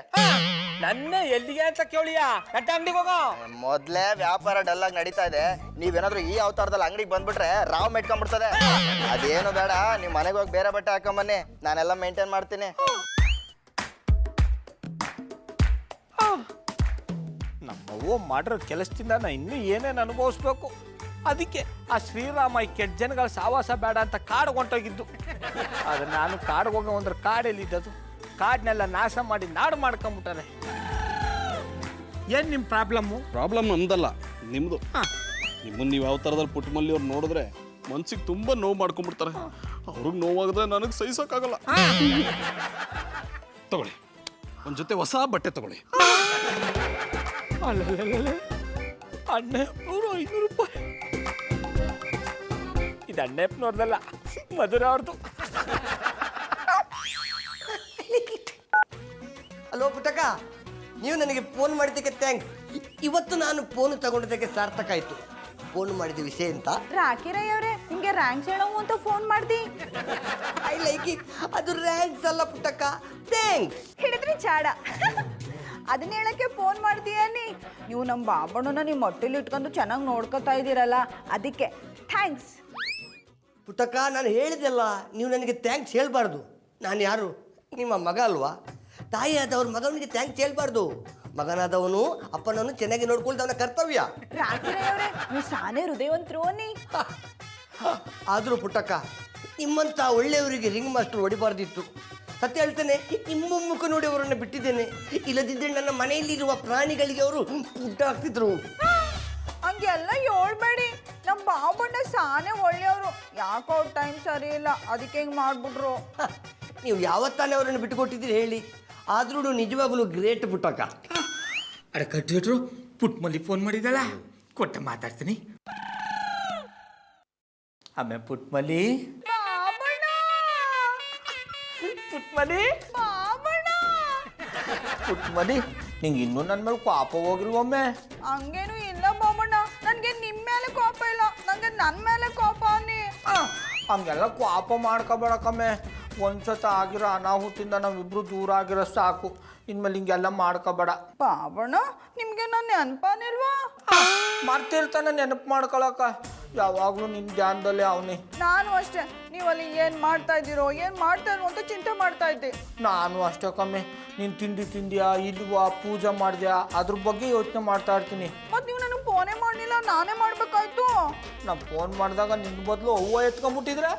ನನ್ನೇ ಎಲ್ಲಿಗೆ ಅಂತ ಕೇಳಿಯಾ? ನಟ್ಟ ಅಂಗಡಿಗೆ ಹೋಗೋ. ಮೊದ್ಲೇ ವ್ಯಾಪಾರ ಡಲ್ ಆಗಿ ನಡೀತಾ ಇದೆ, ನೀವೇನಾದ್ರೂ ಈ ಅವತಾರದಲ್ಲಿ ಅಂಗಡಿಗೆ ಬಂದ್ಬಿಟ್ರೆ ರಾವ್ ಮೆಟ್ಕೊಂಡ್ಬಿಡ್ತದೆ. ಅದೇನು ಬೇಡ, ನೀವು ಮನೆಗೆ ಹೋಗಿ ಬೇರೆ ಬಟ್ಟೆ ಹಾಕೊಂಬನ್ನಿ, ನಾನೆಲ್ಲ ಮೇಂಟೈನ್ ಮಾಡ್ತೀನಿ. ನಮ್ಮವ್ವ ಮಾಡಿರೋ ಕೆಲಸದಿಂದ ನಾ ಇನ್ನೂ ಏನೇನು ಅನುಭವಿಸ್ಬೇಕು. ಅದಕ್ಕೆ ಆ ಶ್ರೀರಾಮ ಈ ಕೆಟ್ಟ ಜನಗಳ ಸಾವಾಸ ಬೇಡ ಅಂತ ಕಾಡು ಹೊಂಟೋಗಿದ್ದು. ಆದ್ರೆ ನಾನು ಕಾಡಿಗೆ ಹೋಗೋ ಅಂದ್ರೆ ಕಾಡೆಲ್ಲಿದ್ದದು, ಕಾಡನ್ನೆಲ್ಲ ನಾಶ ಮಾಡಿ ನಾಡು ಮಾಡ್ಕೊಂಬಿಟ್ಟಾರೆ. ಏನು ನಿಮ್ಮ ಪ್ರಾಬ್ಲಮ್ ನಮ್ದಲ್ಲ, ನಿಮ್ದು. ನಿಮ್ಮನ್ನ ನೀವು ಯಾವ ಥರದಲ್ಲಿ ಪುಟ್ಟಮಲ್ಲಿ ಅವ್ರು ನೋಡಿದ್ರೆ ಮನ್ಸಿಗೆ ತುಂಬಾ ನೋವು ಮಾಡ್ಕೊಂಡ್ಬಿಡ್ತಾರೆ. ಅವ್ರಿಗೆ ನೋವಾಗದ್ರೆ ನನಗೆ ಸಹಿಸೋಕ್ಕಾಗಲ್ಲ. ತಗೊಳ್ಳಿ, ಒಂದ್ ಜೊತೆ ಹೊಸ ಬಟ್ಟೆ ತಗೊಳ್ಳಿ. ಅಣ್ಣಪ್ಪನವ್ರು 500 ರೂಪಾಯಿ. ಇದು ಅಣ್ಣಪ್ಪನವ್ರದಲ್ಲ, ಮಧುರ ಅವ್ರದ್ದು. ಹಲೋ ಪುಟ್ಟಕ್ಕ, ನೀವು ನನಗೆ ಫೋನ್ ಮಾಡಿದ್ದಕ್ಕೆ ಥ್ಯಾಂಕ್ಸ್. ಇವತ್ತು ನಾನು ಫೋನ್ ತಗೊಂಡಿದ್ದಕ್ಕೆ ಸಾರ್ಥಕ ಆಯಿತು. ಫೋನ್ ಮಾಡಿದ ವಿಷಯ ಅಂತ ರಾಕಿರಯ್ಯ ಅವರೇ, ನಿಮ್ಗೆ ರ್ಯಾಂಕ್ಸ್ ಹೇಳವು ಅಂತ ಫೋನ್ ಮಾಡ್ದಿ. I like it. ಅದು ರ್ಯಾಂಕ್ಸ್ ಅಲ್ಲ ಪುಟ್ಟಕ್ಕ, ಥ್ಯಾಂಕ್ಸ್. ಹಿಡಿದ್ರಿ ಚಾಡ. ಅದನ್ನ ಹೇಳಕ್ಕೆ ಫೋನ್ ಮಾಡ್ತೀಯನಿ. ನೀವು ನಮ್ಮ ಬಾಬಣ್ಣನ ನಿಮ್ಮ ಹೊಟ್ಟೆಲಿ ಇಟ್ಕೊಂಡು ಚೆನ್ನಾಗಿ ನೋಡ್ಕೊತಾ ಇದ್ದೀರಲ್ಲ, ಅದಕ್ಕೆ ಥ್ಯಾಂಕ್ಸ್. ಪುಟ್ಟಕ್ಕ, ನಾನು ಹೇಳಿದೆಲ್ಲ, ನೀವು ನನಗೆ ಥ್ಯಾಂಕ್ಸ್ ಹೇಳ್ಬಾರ್ದು. ನಾನು ಯಾರು? ನಿಮ್ಮ ಮಗ ಅಲ್ವಾ? ತಾಯಿ ಆದವ್ರ ಮಗನಿಗೆ ಥ್ಯಾಂಕ್ಸ್ ಹೇಳ್ಬಾರ್ದು. ಮಗನಾದವನು ಅಪ್ಪನನ್ನು ಚೆನ್ನಾಗಿ ನೋಡ್ಕೊಳ್ದವನ ಕರ್ತವ್ಯ. ರಾಕಿರಯ್ಯ ಅವರೇ, ನೀವು ಸಾನೇ ಹೃದಯವಂತರು ಅನ್ನಿ. ಆದರೂ ಪುಟ್ಟಕ್ಕ, ನಿಮ್ಮಂಥ ಒಳ್ಳೆಯವರಿಗೆ ರಿಂಗ್ ಮಾಸ್ಟರ್ ಹೊಡಿಬಾರ್ದಿತ್ತು. ಸತ್ಯ ಹೇಳ್ತೇನೆ, ನಿಮ್ಮ ಮುಖ ನೋಡಿ ಅವರನ್ನು ಬಿಟ್ಟಿದ್ದೇನೆ. ಇಲ್ಲದಿದ್ದರೆ ನನ್ನ ಮನೆಯಲ್ಲಿರುವ ಪ್ರಾಣಿಗಳಿಗೆ ಅವರು ಫುಡ್ ಹಾಕ್ತಿದ್ರು. ಹಂಗೆಲ್ಲ ಹೇಳ್ಬೇಡಿ. ನಮ್ಮ ಬಾಬಣ್ಣ ಸಾನೇ ಒಳ್ಳೆಯವರು. ಯಾಕೋ ಅವ್ರ ಟೈಮ್ ಸರಿ ಇಲ್ಲ, ಅದಕ್ಕೆ ಹಿಂಗೆ ಮಾಡ್ಬಿಟ್ರು. ನೀವು ಯಾವತ್ತಾನೆ ಅವರನ್ನು ಬಿಟ್ಟುಕೊಟ್ಟಿದ್ದೀರಿ ಹೇಳಿ? ಆದ್ರೂ ನಿಜವಾಗಲೂ ಗ್ರೇಟ್ ಪುಟ್ಟಕ್ಕ. ಅಡ ಕಟ್ಟಿಟ್ರು ಪುಟ್ಮಲ್ಲಿ ಫೋನ್ ಮಾಡಿದಲ್ಲ, ಕೊಟ್ಟ ಮಾತಾಡ್ತೀನಿ. ಆಮೇಲೆ ಪುಟ್ಮಲ್ಲಿ ಪುಟ್ಮಲ್ಲಿ ಪುಟ್ಮಲ್ಲಿ, ನಿಂಗೆ ಇನ್ನೂ ನನ್ನ ಮೇಲೆ ಕೋಪ ಹೋಗಿಲ್ವೊಮ್ಮೆ? ಹಂಗೇನು ಇಲ್ಲ ಬಾಬಣ್ಣ, ನನಗೆ ನಿಮ್ಮ ಮೇಲೆ ಕೋಪ ಇಲ್ಲ, ನನಗೆ ನನ್ನ ಮೇಲೆ ಕೋಪ ಅನ್ನಿ. ಹಂಗೆಲ್ಲ ಕೋಪ ಮಾಡ್ಕೊಬೇಡಕಮ್ಮೆ. ಒಂದ್ಸತ ಆಗಿರೋ ಅನಾಹುತಿಂದ ನಾವಿಬ್ರು ದೂರ ಆಗಿರೋ ಸಾಕು. ಇನ್ಮೇಲೆ ಹಿಂಗೆಲ್ಲ ಮಾಡ್ಕೋಬೇಡ. ಬಾಬಣ್ಣ, ನಿಮಗೆ ನನ್ನ ನೆನಪಾನಿಲ್ವಾ? ಮರ್ತಿರ್ತಾನೆ ನೆನಪು ಮಾಡ್ಕೊಳಕ. ಯಾವಾಗಲೂ ನಿನ್ನ ಧ್ಯಾನದಲ್ಲೇ ಅವನೇ. ನಾನು ಅಷ್ಟೇ, ನೀವಲ್ಲಿ ಏನು ಮಾಡ್ತಾ ಇದ್ದೀರೋ ಏನು ಮಾಡ್ತಾ ಇರೋ ಅಂತ ಚಿಂತೆ ಮಾಡ್ತಾ ಇದ್ದೆ. ನಾನು ಅಷ್ಟೇ ಕಮ್ಮಿ. ನೀನು ತಿಂಡಿ ತಿಂದ್ಯಾ ಇಲ್ವಾ, ಪೂಜೆ ಮಾಡಿದ್ಯಾ, ಅದ್ರ ಬಗ್ಗೆ ಯೋಚನೆ ಮಾಡ್ತಾ ಇರ್ತೀನಿ. ಮತ್ತು ನೀವು ನನಗೆ ಫೋನೇ ಮಾಡಲಿಲ್ಲ, ನಾನೇ ಮಾಡಬೇಕಾಯ್ತು. ನಾನು ಫೋನ್ ಮಾಡಿದಾಗ ನಿನ್ನ ಬದಲು ಹೂವು ಎತ್ಕೊಂಡ್ಬಿಟ್ಟಿದ್ರೆ,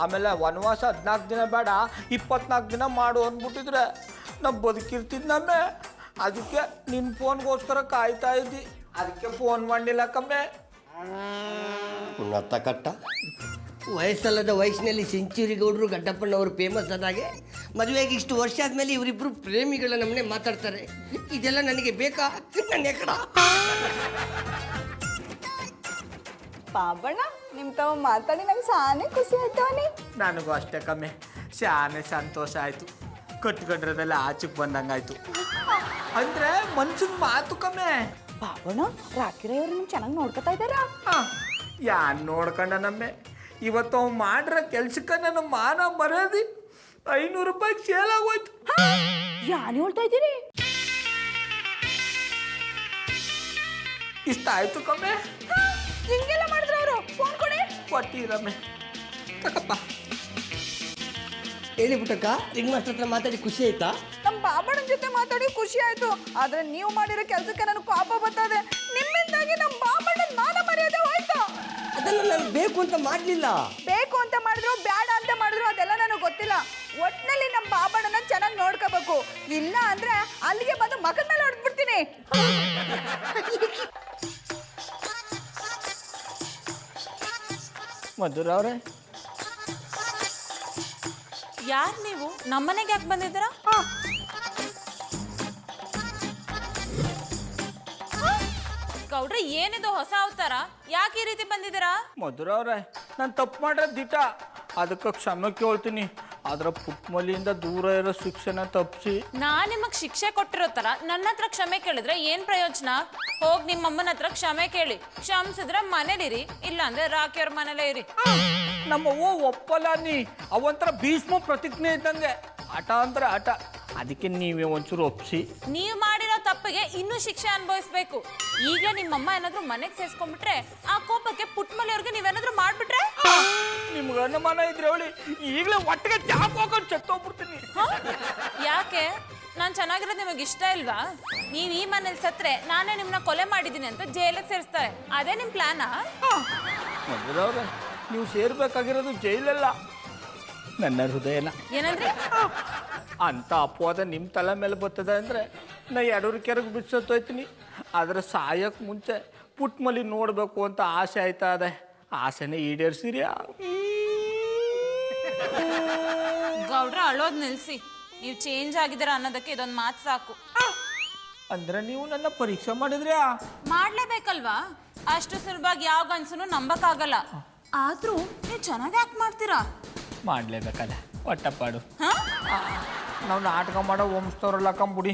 ಆಮೇಲೆ ವನವಾಸ 14 ದಿನ ಬೇಡ 24 ದಿನ ಮಾಡು ಅಂದ್ಬಿಟ್ಟಿದ್ರೆ ನಾವು ಬದುಕಿರ್ತಿದ್ನಮ್ಮೆ. ಅದಕ್ಕೆ ನಿನ್ನ ಫೋನ್ಗೋಸ್ಕರ ಕಾಯ್ತಾ ಇದ್ದಿ, ಅದಕ್ಕೆ ಫೋನ್ ಮಾಡಲಿಲ್ಲ ಕಮ್ಮೆ. ಉನ್ನತ ಕಟ್ಟ ವಯಸ್ಸಲ್ಲದ ವಯಸ್ಸಿನಲ್ಲಿ ಸೆಂಚುರಿ ಗೌಡರು ಗಡ್ಡಪ್ಪನವರು ಫೇಮಸ್ ಆದಾಗೆ ಮದುವೆಗೆ ಇಷ್ಟು ವರ್ಷ ಆದಮೇಲೆ ಇವರಿಬ್ಬರು ಪ್ರೇಮಿಗಳ ನಮ್ಮನೆ ಮಾತಾಡ್ತಾರೆ. ಇದೆಲ್ಲ ನನಗೆ ಬೇಕಾ? ನನ್ನ ಎಕಡ ಬಾಬಣ್ಣ, ನಿಮ್ಮ ತಾವು ಮಾತಾಡಿ ನಂಗೆ ಸಾನೇ ಖುಷಿ ಆಯ್ತವನಿ. ನನಗೂ ಅಷ್ಟೇ ಕಮ್ಮಿ, ಶಾನೆ ಸಂತೋಷ ಆಯಿತು. ಕಟ್ಕೊಂಡ್ರದೆಲ್ಲ ಆಚೆಗೆ ಬಂದಂಗಾಯ್ತು. ಅಂದರೆ ಮನ್ಸಿನ ಮಾತು ಕಮ್ಮಿ. ಬಾಬಣ್ಣ, ರಾಕಿರಯ್ಯವ್ರು ನಿಮ್ಗೆ ಚೆನ್ನಾಗಿ ನೋಡ್ಕೊತಾ ಇದ್ದಾರಾ? ಯಾನ್ ನೋಡ್ಕೊಂಡ ನಮ್ಮೆ. ಇವತ್ತು ಅವ್ ಮಾಡ್ರ ಕೆಲ್ಸಕ್ಕೆ ನನ್ನ ಮಾನ ಮರ್ಯಾದೆ 500 ರೂಪಾಯಿ ಸೇಲ್ ಆಗೋಯ್ತು. ಯಾರು ಹೇಳ್ತಾ ಇದ್ದೀರಿ? ಇಷ್ಟ ಆಯ್ತು ಕಮ್ಮೆ ಹಿಂಗೆಲ್ಲ ಮಾಡಿದ್ರು ಅವರು ಫೋನ್ ಕೊಡಿ. ಕೊಟ್ಟಿರಮ್ಮೆ ತಕಪ್ಪ. ಹೇಳಿ ಪುಟ್ಟಕ್ಕ, ರಿಂಗ್ ಮಾಸ್ಟರ್ ಹತ್ರ ಮಾತಾಡಿ ಖುಷಿ ಆಯ್ತಾ? ನಮ್ಮ ಬಾಬಣ್ಣನ ಜೊತೆ ಮಾತಾಡಿ ಖುಷಿ ಆಯ್ತು, ಆದ್ರೆ ನೀವು ಮಾಡಿರೋ ಕೆಲಸಕ್ಕೆ ನನಗೆ ಕೋಪ ಬರ್ತದೆ. ನಿಮ್ಮಿಂದಾಗಿ ನಮ್ಮ ಬಾಬಣ್ಣನ ಮಾನ ಮರ್ಯಾದೆ ಹೋಯ್ತು. ಅದನ್ನು ನಾನು ಬೇಕು ಅಂತ ಮಾಡಲಿಲ್ಲ. ಬೇಕು ಅಂತ ಮಾಡಿದ್ರು ಬೇಡ ಅಂತ ಮಾಡಿದ್ರು ಅದೆಲ್ಲ ನನಗೆ ಗೊತ್ತಿಲ್ಲ. ಒಟ್ಟಿನಲ್ಲಿ ನಮ್ಮ ಬಾಬಣ್ಣನ ಚೆನ್ನಾಗಿ ನೋಡ್ಕೋಬೇಕು, ಇಲ್ಲ ಅಂದ್ರೆ ಅಲ್ಲಿಗೆ ಬಂದು ಮಗನ ಮೇಲೆ ಹೊಡೆದ್ಬಿಡ್ತೀನಿ. ಮಧುರ ಅವರೇ, ಯಾರು ನೀವು ನಮ್ಮನೆಗೆ ಯಾಕೆ ಬಂದಿದ್ದೀರಾ? ಗೌಡ್ರೆ ಏನಿದು ಹೊಸ ಅವತಾರ? ಯಾಕೆ ಈ ರೀತಿ ಬಂದಿದ್ದೀರಾ? ಮಧುರ ಅವರೇ, ನಾನು ತಪ್ಪು ಮಾಡೋದು ದಿಟ, ಅದಕ್ಕೆ ಕ್ಷಮೆ ಕೇಳ್ತೀನಿ. ಆದ್ರೆ ಪುಟ್ಮಲಿಯಿಂದ ದೂರ ಇರೋ ಶಿಕ್ಷಣ ತಪ್ಪಿಸಿ ನಾನ್ ನಿಮಗ್ ಶಿಕ್ಷೆ ಕೊಟ್ಟಿರೋ ತರ ನನ್ನ ಹತ್ರ ಕ್ಷಮೆ ಕೇಳಿದ್ರೆ ಏನ್ ಪ್ರಯೋಜನ? ಹೋಗ್ ನಿಮ್ಮಮ್ಮನ ಹತ್ರ ಕ್ಷಮೆ ಕೇಳಿ, ಕ್ಷಮಿಸಿದ್ರೆ ಮನೇಲಿರಿ, ಇಲ್ಲ ಅಂದ್ರೆ ರಾಕಿಯವ್ರ ಮನೇಲೇ ಇರಿ. ನಮ್ಮ ಅವ್ವ ಒಪ್ಪಲ್ಲ. ಅವಂತರ ಭೀಷ್ಮ ಪ್ರತಿಜ್ಞೆ ಇದ್ದಂಗೆ, ಆಟ ಅಂದ್ರೆ ಆಟ. ಅದಕ್ಕೆ ನೀವೇ ಒಂಚೂರು ಒಪ್ಸಿ. ನೀವ್ ಮಾಡಿರೋ ತಪ್ಪಿಗೆ ಇನ್ನೂ ಶಿಕ್ಷೆ ಅನುಭವಿಸ್ಬೇಕು. ಈಗಲೇ ನಿಮ್ಮಮ್ಮ ಏನಾದ್ರು ಮನೆಗೆ ಸೇರ್ಸ್ಕೊಂಡ್ಬಿಟ್ರೆ ಆ ಕೋಪಕ್ಕೆ ಪುಟ್ಮಲಿಯವ್ರಿಗೆ ನೀವೇನಾದ್ರು ಮಾಡ್ಬಿಟ್ರೆ ನಿಮ್ಗೆ ಅನುಮಾನ ಇದ್ರೆ ಹೇಳಿ, ಈಗಲೇ ಒಟ್ಟಿಗೆ ಚಾಕ್ ಹೋಗ್ಕೊಂಡು ಚತ್ತೋಗ್ಬಿಡ್ತೀನಿ. ಯಾಕೆ? ನಾನು ಚೆನ್ನಾಗಿರೋದು ನಿಮಗೆ ಇಷ್ಟ ಇಲ್ವಾ? ನೀವು ಈ ಮನೇಲಿ ಸತ್ರೆ ನಾನೇ ನಿಮ್ಮನ್ನ ಕೊಲೆ ಮಾಡಿದ್ದೀನಿ ಅಂತ ಜೈಲಿಗೆ ಸೇರಿಸ್ತಾರೆ. ಅದೇ ನಿಮ್ಮ ಪ್ಲಾನಾ? ಮಧುರ ಅವ್ರೆ, ನೀವು ಸೇರ್ಬೇಕಾಗಿರೋದು ಜೈಲಲ್ಲ, ನನ್ನ ಹೃದಯನ. ಏನಂದ್ರೆ? ಅಂತ ಅಪವಾದ ನಿಮ್ಮ ತಲೆ ಮೇಲೆ ಬರ್ತದೆ ಅಂದರೆ ನಾ ಎರಡೂರು ಕೆರೆಗೆ ಬಿಡ್ಸೋತೋಯ್ತೀನಿ. ಆದರೆ ಸಾಯಕ್ಕೆ ಮುಂಚೆ ಪುಟ್ಮಲಿ ನೋಡಬೇಕು ಅಂತ ಆಸೆ ಆಯ್ತಾ ಇದೆ. ಆಸೆನೇ ಈಡೇರಿಸಿರಿ. ಗೌಡ್ರ ಅಳೋದ್ ನಿಲ್ಸಿ. ನೀವು ಚೇಂಜ್ ಆಗಿದ್ದೀರಾ ಅನ್ನೋದಕ್ಕೆ ಇದೊಂದು ಮಾತು ಸಾಕು. ಅಂದ್ರೆ ನೀವು ನನ್ನ ಪರೀಕ್ಷೆ ಮಾಡಿದ್ರ್ಯಾ? ಮಾಡ್ಲೇಬೇಕಲ್ವಾ? ಅಷ್ಟು ಸುಲಭವಾಗಿ ಯಾವ ಗಂಡಸನ್ನು ನಂಬಕ್ಕಾಗಲ್ಲ. ಆದ್ರೂ ನೀವು ಚೆನ್ನಾಗಿ ಆಕ್ಟ್ ಮಾಡ್ತೀರಾ. ಮಾಡಲೇಬೇಕಲ್ಲ, ಒಟ್ಟಪ್ಪಾಡು. ನಾವು ನಾಟಕ ಮಾಡೋ ವಂಶದವ್ರಲ್ಲ ಕಂಬುಡಿ.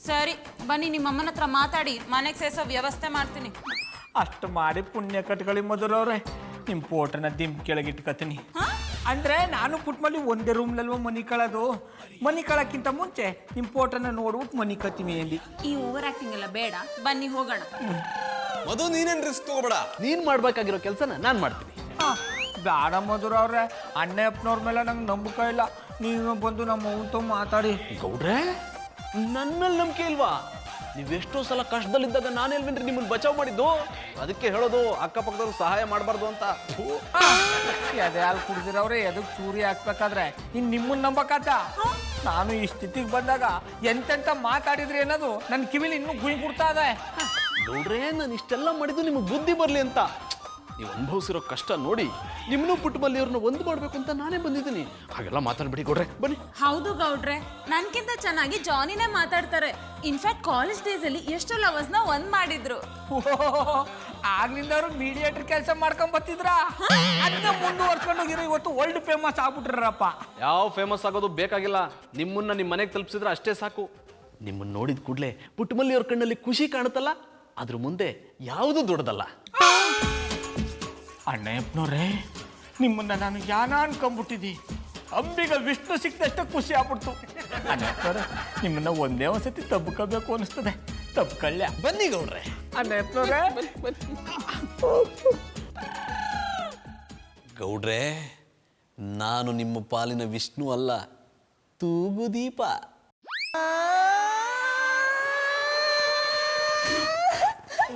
ಸರಿ ಬನ್ನಿ, ನಿಮ್ಮಮ್ಮನ ಹತ್ರ ಮಾತಾಡಿ ಮನೆಗೆ ಸೇರ್ಸೋ ವ್ಯವಸ್ಥೆ ಮಾಡ್ತೀನಿ. ಅಷ್ಟು ಮಾಡಿ ಪುಣ್ಯ ಕಟ್ಕೊಳ್ಳಿ ಮಧುರವ್ರೆ. ನಿಮ್ಮ ಫೋಟೋನ ದಿಂಬ್ ಕೆಳಗೆ ಇಟ್ಕೊತೀನಿ. ಅಂದರೆ ನಾನು ಪುಟ್ಮಲ್ಲಿ ಒಂದೇ ರೂಮ್ನಲ್ವ ಮನೆ ಕಳೋದು. ಮನೆ ಕಳಕ್ಕಿಂತ ಮುಂಚೆ ನಿಮ್ಮ ಫೋಟೋನ ನೋಡ್ಬಿಟ್ಟು ಮನೆ ಕತ್ತೀನಿ ಅಂದು. ಈ ಓವರ್ ಆಕ್ಟಿಂಗ್ ಎಲ್ಲ ಬೇಡ, ಬನ್ನಿ ಹೋಗೋಣ. ಮಧು, ನೀನೇನು ರಿಸ್ಕ್ ತಗೋಬೇಡ. ನೀನ್ ಮಾಡ್ಬೇಕಾಗಿರೋ ಕೆಲಸನ ನಾನು ಮಾಡ್ತೀನಿ. ಬೇಡ ಮಧುರ ಅವ್ರೆ, ಅಣ್ಣಪ್ಪನವ್ರ ಮೇಲೆ ನಂಗೆ ನಂಬಿಕೆ ಇಲ್ಲ. ನೀವು ಬಂದು ನಮ್ಮ ಅವ್ನ ಮಾತಾಡಿ. ಗೌಡ್ರೆ, ನನ್ನ ಮೇಲೆ ನಂಬಿಕೆ ಇಲ್ವಾ? ನೀವೆಷ್ಟೋ ಸಲ ಕಷ್ಟದಲ್ಲಿದ್ದಾಗ ನಾನೆಲ್ವೇನ್ರಿ ನಿಮ್ಮನ್ನು ಬಚಾವ್ ಮಾಡಿದ್ದು? ಅದಕ್ಕೆ ಹೇಳೋದು ಅಕ್ಕಪಕ್ಕದವ್ರಿಗೆ ಸಹಾಯ ಮಾಡಬಾರ್ದು ಅಂತ. ಎದೆ ಹಾಲು ಕುಡಿದಿರವ್ರೆ ಎದಕ್ಕೆ ಚೂರಿ ಹಾಕ್ಬೇಕಾದ್ರೆ ಇನ್ನು ನಿಮ್ಮನ್ನ ನಂಬಕಾತ? ನಾನು ಈ ಸ್ಥಿತಿಗೆ ಬಂದಾಗ ಎಂತೆಂತ ಮಾತಾಡಿದ್ರಿ ಅನ್ನೋದು ನನ್ನ ಕಿವಿಲಿ ಇನ್ನೂ ಗುಯ್ ಕೊಡ್ತಾ ಇದೆ. ಗೌಡ್ರೆ, ನಾನು ಇಷ್ಟೆಲ್ಲ ಮಾಡಿದ್ದು ನಿಮಗೆ ಬುದ್ಧಿ ಬರಲಿ ಅಂತ. ನೀವು ಅನುಭವಿಸಿರೋ ಕಷ್ಟ ನೋಡಿ ನಿಮ್ಮನ್ನು ಪುಟ್ಟಮಲ್ಲಿಯವ್ರನ್ನ ಒಂದು ಮಾಡಬೇಕು ಅಂತ ನಾನೇ ಬಂದಿದ್ದೀನಿ. ಹಾಗೆಲ್ಲ ಮಾತಾಡ್ಬಿಡಿ ಗೌಡ್ರೆ, ಬನ್ನಿ. ಹೌದು ಗೌಡ್ರೆ, ನನ್ಕಿಂತ ಚೆನ್ನಾಗಿ ಜಾನಿನೇ ಮಾತಾಡ್ತಾರೆ. ಇನ್ಫ್ಯಾಕ್ಟ್ ಕಾಲೇಜ್ ಡೇಸ್ ಅಲ್ಲಿ ಎಷ್ಟೋ ಲವರ್ಸ್ನ ಒಂದ್ ಮಾಡಿದ್ರು. ಆಗ್ಲಿಂದ ಅವರು ಮೀಡಿಯೇಟರ್ ಕೆಲಸ ಮಾಡ್ಕೊಂಡ್ ಬರ್ತಿದ್ರ, ಅದನ್ನ ಮುಂದುವರ್ಸ್ಕೊಂಡು ಹೋಗಿರೋ ಇವತ್ತು ವರ್ಲ್ಡ್ ಫೇಮಸ್ ಆಗ್ಬಿಟ್ರಪ್ಪ. ಯಾವ ಫೇಮಸ್ ಆಗೋದು ಬೇಕಾಗಿಲ್ಲ, ನಿಮ್ಮನ್ನ ನಿಮ್ಮ ಮನೆಗೆ ತಲುಪಿಸಿದ್ರೆ ಅಷ್ಟೇ ಸಾಕು. ನಿಮ್ಮನ್ನ ನೋಡಿದ ಕೂಡಲೇ ಪುಟ್ಟಮಲ್ಲಿಯವ್ರ ಕಣ್ಣಲ್ಲಿ ಖುಷಿ ಕಾಣುತ್ತಲ್ಲ, ಅದ್ರ ಮುಂದೆ ಯಾವುದು ದೊಡ್ಡದಲ್ಲ. ಅಣ್ಣಯ್ಯಪ್ಪನವ್ರೆ, ನಿಮ್ಮನ್ನ ನಾನು ಯಾನ ಅನ್ಕೊಂಡ್ಬಿಟ್ಟಿದ್ದಿ. ಅಂಬಿಗ ವಿಷ್ಣು ಸಿಕ್ತಷ್ಟೇ ಖುಷಿ ಆಗ್ಬಿಡ್ತು. ಅಣ್ಣಯ್ಯಪ್ಪನವ್ರೆ, ನಿಮ್ಮನ್ನ ಒಂದೇ ಒಂದ್ಸತಿ ತಬ್ಕೋಬೇಕು ಅನಿಸ್ತದೆ. ತಬ್ಕಳ್ಯ. ಬನ್ನಿ ಗೌಡ್ರೆ. ಅಣ್ಣಯ್ಯಪ್ಪನವ್ರೆ, ಗೌಡ್ರೆ, ನಾನು ನಿಮ್ಮ ಪಾಲಿನ ವಿಷ್ಣು ಅಲ್ಲ, ತೂಗುದೀಪ.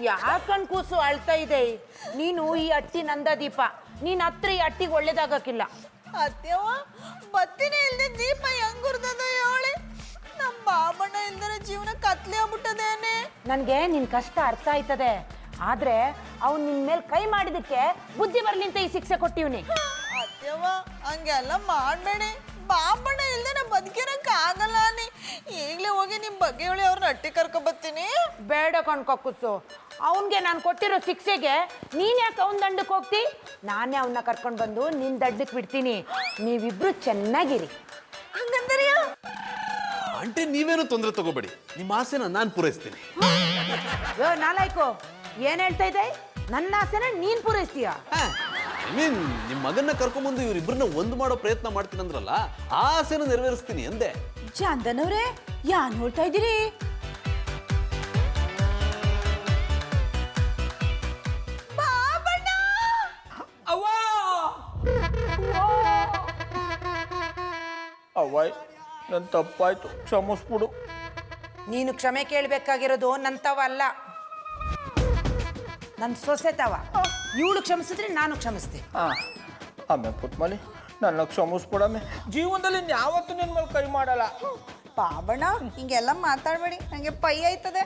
ಯಾಕಂಡ್ ಕೂಸು ಅಳ್ತಾ ಇದೆ? ನೀನು ಈ ಅಟ್ಟಿ ನಂದ ದೀಪ, ನೀನ್ ಹತ್ರ ಈ ಅಟ್ಟಿಗೆ ಒಳ್ಳೇದಾಗಕ್ಕಿಲ್ಲ. ಅತ್ಯವ ಬತ್ತಿನೇ ಇಲ್ದೆ ದೀಪ ಹೆಂಗುರ್ದದ ಹೇಳಿ. ನಮ್ಮ ಬಾಬಣ್ಣ ಇಲ್ದರೆ ಜೀವನ ಕತ್ಲೆ ಆಗ್ಬಿಟ್ಟದೇನೆ. ನನ್ಗೆ ನಿನ್ ಕಷ್ಟ ಅರ್ಥ ಆಯ್ತದೆ, ಆದ್ರೆ ಅವ್ನು ನಿನ್ ಮೇಲೆ ಕೈ ಮಾಡಿದಕ್ಕೆ ಬುದ್ಧಿ ಬರ್ಲಿ ಅಂತ ಈ ಶಿಕ್ಷೆ ಕೊಟ್ಟಿವ್ನಿ. ಅತ್ಯವ ಹಂಗೆಲ್ಲ ಮಾಡ್ಬೇಡಿ. ಬಾಬಣ್ಣ ಇಲ್ದೆ ನಾ ಬದುಕಿರಕ್ಕೆ ಆಗಲ್ಲ. ಈಗಲೇ ಹೋಗಿ ನಿಮ್ಮ ಬಗ್ಗೆ ಹೇಳಿ ಅವ್ರನ್ನ ಅಟ್ಟಿ ಕರ್ಕೊ ಬರ್ತೀನಿ. ಬೇಡ ಕಣ್ಕೊ ಕೂಸು, ಅವನ್ಗೆ ನಾನು ಕೊಟ್ಟಿರೋ ಶಿಕ್ಷೆಗೆ ನೀನ್ ಯಾಕೆ ಅವನ ದಂಡಕ್ಕೆ ಹೋಗ್ತಿ? ನಾನೇ ಅವನ್ನ ಕರ್ಕೊಂಡು ಬಂದು ನಿನ್ ದಂಡಕ್ಕೆ ಬಿಡ್ತೀನಿ. ನೀವಿಬ್ರು ಚೆನ್ನಾಗಿರಿ. ಹಂಗಂದ್ರೆ ಆಂಟಿ, ನೀವೇನು ತೊಂದರೆ ತಗೋಬೇಡಿ, ನಿಮ್ಮ ಆಸೆನ ನಾನು ಪೂರೈಸ್ತೀನಿ. ಯೋ ನಾಲಾಯ್ಕು, ಏನ್ ಹೇಳ್ತಾ ಇದೆ? ನನ್ನ ಆಸೆನ ನೀನ್ ಪೂರೈಸ್ತೀಯ? ಐ ಮೀನ್, ನಿಮ್ಮ ಮಗನ್ನ ಕರ್ಕೊಂಬಂದು ಇವರಿಬ್ಬರನ್ನ ಒಂದು ಮಾಡೋ ಪ್ರಯತ್ನ ಮಾಡ್ತೀನಂದ್ರಲ್ಲ, ಆ ಆಸೆನ ನೆರವೇರಿಸ್ತೀನಿ ಅಂದೆ. ಚಂದನವ್ರೆ, ಯಾನ್ ಹೇಳ್ತಾ ಇದ್ದೀರಿ? ಅವ್ವಾಯ್ ನನ್ನ ತಪ್ಪಾಯ್ತು, ಕ್ಷಮಿಸ್ಬಿಡು. ನೀನು ಕ್ಷಮೆ ಕೇಳಬೇಕಾಗಿರೋದು ನಂತವ ಅಲ್ಲ, ನನ್ನ ಸೊಸೆ ತವ. ಇವಳು ಕ್ಷಮಿಸಿದ್ರೆ ನಾನು ಕ್ಷಮಿಸ್ತೀನಿ. ಆಮೇಲೆ ಪುಟ್ಮಲಿ ನನ್ನ ಕ್ಷಮಿಸ್ಬಿಡಮ್ಮೆ. ಜೀವನದಲ್ಲಿ ಯಾವತ್ತೂ ನಿನ್ನ ಮೇಲೆ ಕೈ ಮಾಡಲ್ಲ. ಬಾಬಣ್ಣ ಹಿಂಗೆಲ್ಲ ಮಾತಾಡ್ಬೇಡಿ, ನಂಗೆ ಪೈ ಆಯ್ತದೆ.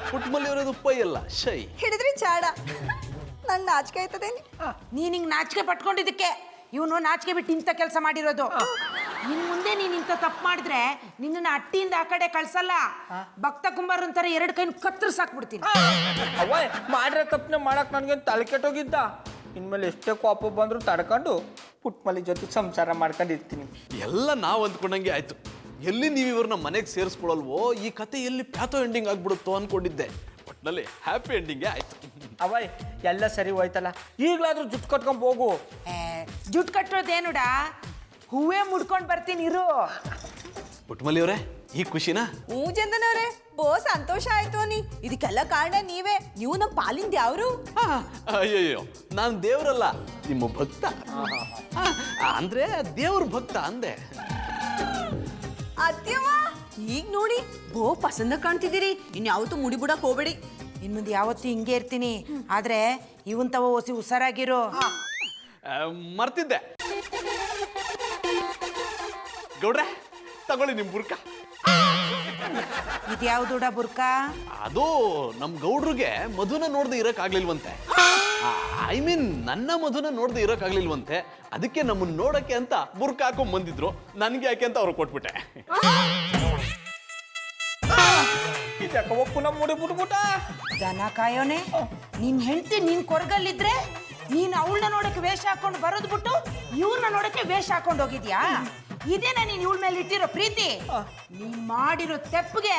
ಪುಟ್ಮಲ್ಲಿ ಅವರದು ಪೈ ಅಲ್ಲ, ಶೈ. ಹಿಡಿದ್ರಿ ಚಾಡ, ನಂಗೆ ನಾಚಿಕೆ ಆಯ್ತದೆ. ನೀನು ಹಿಂಗೆ ನಾಚಿಕೆ ಪಟ್ಕೊಂಡಿದ್ದಕ್ಕೆ ಇವನು ನಾಚಿಕೆ ಬಿಟ್ಟು ಇಂಥ ಕೆಲಸ ಮಾಡಿರೋದು. ಇನ್ನು ಮುಂದೆ ನೀನು ಇಂಥ ತಪ್ಪು ಮಾಡಿದ್ರೆ ನಿನ್ನನ್ನು ಅಟ್ಟಿಯಿಂದ ಆ ಕಡೆ ಕಳ್ಸಲ್ಲ, ಭಕ್ತ ಕುಂಬಾರನ್ ಥರ 2 ಕೈನ ಕತ್ತರಿಸಾಕ್ಬಿಡ್ತೀನಿ. ಅವ್ವಾಯ್ ಮಾಡಿರೋ ತಪ್ಪನೆ ಮಾಡಕ್ಕೆ ನನಗೇನು ತಲೆ ಕೆಟ್ಟೋಗಿದ್ದ. ಇನ್ಮೇಲೆ ಎಷ್ಟೇ ಕೋಪ ಬಂದರೂ ತಡ್ಕೊಂಡು ಪುಟ್ಮಲಿ ಜೊತೆ ಸಂಸಾರ ಮಾಡ್ಕೊಂಡಿರ್ತೀನಿ. ಎಲ್ಲ ನಾವು ಅಂದ್ಕೊಂಡಂಗೆ ಆಯ್ತು. ಎಲ್ಲಿ ನೀವು ಇವ್ರನ್ನ ಮನೆಗೆ ಸೇರಿಸ್ಕೊಳಲ್ವೋ, ಈ ಕತೆ ಎಲ್ಲಿ ಪ್ಯಾಥೋ ಎಂಡಿಂಗ್ ಆಗ್ಬಿಡುತ್ತೋ ಅನ್ಕೊಂಡಿದ್ದೆ. ಒಟ್ಟಿನಲ್ಲಿ ಹ್ಯಾಪಿ ಎಂಡಿಂಗೇ ಆಯ್ತು. ಅವ್ವಾಯ್ ಎಲ್ಲ ಸರಿ ಹೋಯ್ತಲ್ಲ, ಈಗಲಾದ್ರೂ ಜುಟ್ಟು ಕಟ್ಕೊಂಡ್ ಹೋಗು. ಜುಟ್ಟು ಕಟ್ಟೋದೇನುಡ, ಹೂವೇ ಮುಡ್ಕೊಂಡು ಬರ್ತೀನಿ ಇರು. ಪುಟ್ಮಲಿ ಅವರೇ, ಈ ಖುಷಿನಾ? ಹ್ಞೂ ಚಂದನವ್ರೆ, ಬೋ ಸಂತೋಷ ಆಯ್ತು ನೀ. ಇದಕ್ಕೆಲ್ಲ ಕಾರಣ ನೀವೇ. ನೀವು ನಮ್ಮ ಪಾಲಿಂದ ಯಾವ್ರು? ಅಯ್ಯಯ್ಯೋ, ನಾನು ದೇವರಲ್ಲ, ನಿಮ್ಮ ಭಕ್ತ. ಅಂದ್ರೆ ದೇವ್ರ ಭಕ್ತ ಅಂದೆ. ಅತ್ಯಮ್ಮ ಈಗ ನೋಡಿ ಬೋ ಪಸಂದ ಕಾಣ್ತಿದ್ದೀರಿ. ಇನ್ಯಾವತ್ತೂ ಮುಡಿ ಬಿಡಕ್ ಹೋಗ್ಬೇಡಿ. ಇನ್ನು ಮುಂದೆ ಯಾವತ್ತೂ ಹಿಂಗೆ ಇರ್ತೀನಿ, ಆದರೆ ಇವನ್ ತವ ಹೊಸಿ ಹುಷಾರಾಗಿರು. ಮರ್ತಿದ್ದೆ. ಗೌಡ್ರೆ, ತಗೊಳ್ಳಿ ನಿಮ್ ಬುರ್ಕ. ಇದ್ಯಾವ್ದುಡ ಬುರ್ಕ? ಅದು ನಮ್ ಗೌಡ್ರಿಗೆ ಮಧುನ ನೋಡ್ದೆ ಇರಕ್ ಆಗ್ಲಿಲ್ವಂತೆ. ಐ ಮೀನ್ ನನ್ನ ಮಧುನ ನೋಡ್ದೆ ಇರಕ್ ಆಗ್ಲಿಲ್ವಂತೆ. ಅದಕ್ಕೆ ನಮ್ಮನ್ನ ನೋಡಕ್ಕೆ ಅಂತ ಬುರ್ಕ ಹಾಕೊಂಡ್ ಬಂದಿದ್ರು. ನನ್ಗೆ ಯಾಕೆ ಅಂತ ಅವ್ರು ಕೊಟ್ಬಿಟ್ಟೆ. ಇದಕ್ಕೆ ಒಪ್ಪುನ ಮುಡಿ ಬಿಟ್ಬಿಟ್ಟ. ದನ ಕಾಯೋನೆ, ನಿನ್ ಹೆಂಡತಿ ನೀನ್ ಕೊರಗಲ್ಲಿದ್ರೆ ನೀನ್ ಅವಳನ್ನ ನೋಡಕ್ಕೆ ವೇಷ ಹಾಕೊಂಡು ಬರೋದ್ ಬಿಟ್ಟು ಇವ್ರನ್ನ ನೋಡಕ್ಕೆ ವೇಷ ಹಾಕೊಂಡು ಹೋಗಿದ್ಯಾ? ಇದೇನಾ ನೀನ್ ಇವಳ ಮೇಲೆ ಇಟ್ಟಿರೋ ಪ್ರೀತಿ? ನೀನ್ ಮಾಡಿರೋ ತೆಪ್ಪಿಗೆ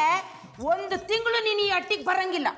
1 ತಿಂಗಳು ನೀನ್ ಈ ಅಟ್ಟಿಗೆ ಬರಂಗಿಲ್ಲ.